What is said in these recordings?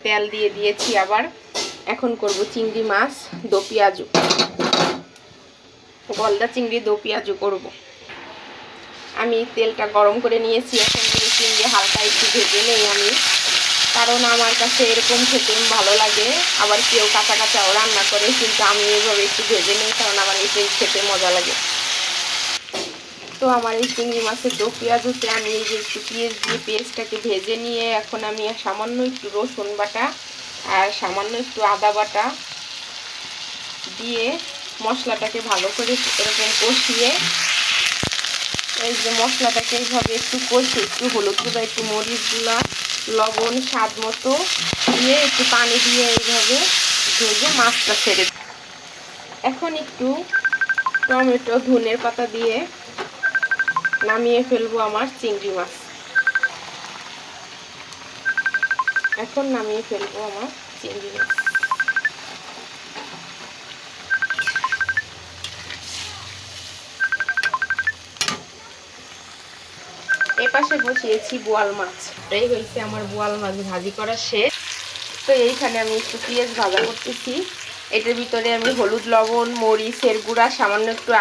তেল দিয়ে দিয়েছি আবার। এখন করব চিংড়ি মাছ দো পেঁয়াজু, গলদা চিংড়ি দো পেঁয়াজু করব। আমি তেলটা গরম করে নিয়েছি। এখন চিংড়ি হালকা একটু ভেজে নেই আমি, কারণ আমার কাছে এরকম খেতে ভালো লাগে। আবার কেউ কাঁচা কাঁচাও রান্না করে, কিন্তু আমি এইভাবে একটু ভেজে নিই, কারণ আমার এটাই খেতে মজা লাগে। তো আমার এই চিংড়ি মাছের দো পেঁয়াজুতে আমি এই যে একটু পেঁয়াজ দিয়ে পেঁয়াজটাকে ভেজে নিয়ে এখন আমি সামান্য একটু রসুন বাটা আর সামান্য একটু আদা বাটা দিয়ে মশলাটাকে ভালো করে এরকম কষিয়ে, এই যে মশলাটাকে এইভাবে একটু কষিয়ে একটু হলুদ গুঁড়া, একটু মরিচ গুঁড়া, লবণ স্বাদ মতো দিয়ে একটু পানি দিয়ে এইভাবে ভেজে মাছটা ছেড়ে দিই। এখন একটু টমেটো ধনের পাতা দিয়ে নামিয়ে ফেলবো আমার চিংড়ি মাছ। এখন নামিয়ে ফেলবো আমার চিংড়ি মাছ। এপাশে বসিয়েছি বোয়াল মাছ। এই হয়েছে আমার বোয়াল মাছ ভাজি করা শেষ। তো এইখানে আমি একটু পেঁয়াজ ভাজা করতেছি। এটার ভিতরে আমি হলুদ, লবণ, মরিচের গুঁড়া, সামান্য একটু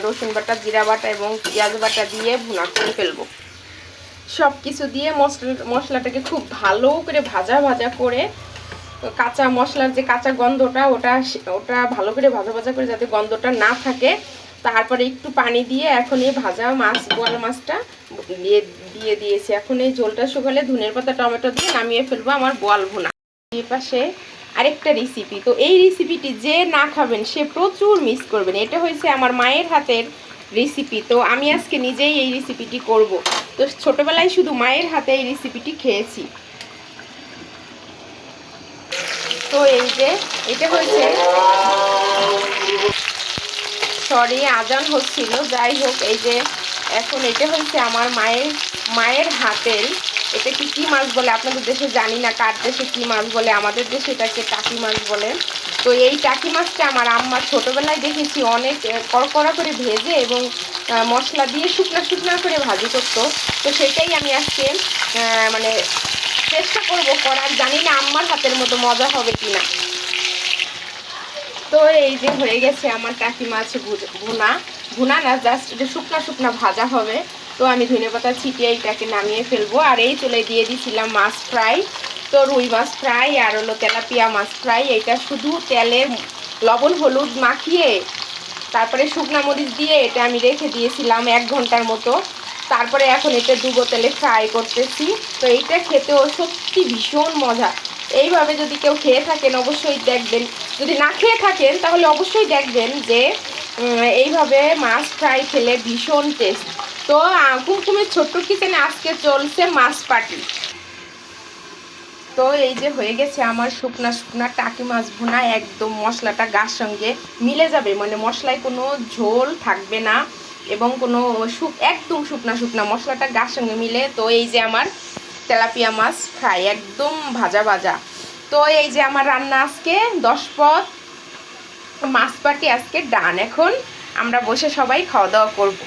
রসুন বাটা, জিরা বাটা এবং পেঁয়াজ বাটা দিয়ে ভুনা করে ফেলবো। সব কিছু দিয়ে মশলাটাকে খুব ভালো করে ভাজা করে, কাঁচা মশলার যে কাঁচা গন্ধটা ওটা ভালো করে ভাজা করে যাতে গন্ধটা না থাকে, তারপরে একটু পানি দিয়ে এখন এই ভাজা মাছ বোয়াল মাছটা দিয়ে দিয়েছি। এখন এই ঝোলটা শুকালে ধনের পাতা টমেটো দিয়ে নামিয়ে ফেলবো আমার বোয়াল ভুনা। এই পাশে আরেকটা রেসিপি, তো এই রেসিপিটি যে না খাবেন সে প্রচুর মিস করবেন। এটা হয়েছে আমার মায়ের হাতের রেসিপি, তো আমি আজকে নিজেই এই রেসিপিটি করব। তো ছোটবেলায় শুধু মায়ের হাতে এই রেসিপিটি খেয়েছি। তো এই যে এটা হয়েছে, সরি আজান হচ্ছিল, যাই হোক, এই যে এখন এটা হচ্ছে আমার মায়ের হাতের। এটা কি মাছ বলে আপনাদের দেশে জানি না, কার দেশে কি মাছ বলে, আমাদের দেশে এটাকে টাকি মাছ বলে। তো এই টাকি মাছটা আমার আম্মা ছোটোবেলায় দেখেছি অনেক কড়কড়া করে ভেজে এবং মশলা দিয়ে শুকনা করে ভাজি করতো। তো সেটাই আমি আজকে মানে চেষ্টা করব করার, জানি না আম্মার হাতের মতো মজা হবে কিনা। তো এই যে হয়ে গেছে আমার টাকি মাছ ভুনা না, জাস্ট এটা শুকনা ভাজা হবে। তো আমি ধনেপাতা ছিটিয়ে এইটাকে নামিয়ে ফেলবো। আর এই চলে দিয়ে দিয়েছিলাম মাছ ফ্রাই, তো রুই মাছ ফ্রাই আর হলো তেলাপিয়া মাছ ফ্রাই। এটা শুধু তেলে লবণ হলুদ মাখিয়ে তারপরে শুকনা মরিচ দিয়ে এটা আমি রেখে দিয়েছিলাম 1 ঘন্টার মতো। তারপরে এখন এটা ডুবো তেলে ফ্রাই করতেছি। তো এইটা খেতেও সত্যি ভীষণ মজা। এইভাবে যদি কেউ খেয়ে থাকেন অবশ্যই দেখবেন, যদি না খেয়ে থাকেন তাহলে অবশ্যই দেখবেন যে এইভাবে মাছ ফ্রাই খেলে ভীষণ টেস্ট। তো কুমকুমের ছোট্ট কিচেনে আজকে চলছে মাছ পার্টি। তো এই যে হয়ে গেছে আমার শুকনা টাকি মাছ ভুনা, একদম মশলাটা গার সঙ্গে মিলে যাবে, মানে মশলায় কোনো ঝোল থাকবে না এবং কোনো একদম শুকনা মশলাটা গার সঙ্গে মিলে। তো এই যে আমার তেলাপিয়া মাছ ফ্রাই একদম ভাজা। তো এই যে আমার রান্না আজকে 10 পদ মাছ পাটি আজকে ডান। এখন আমরা বসে সবাই খাওয়া দাওয়া করব।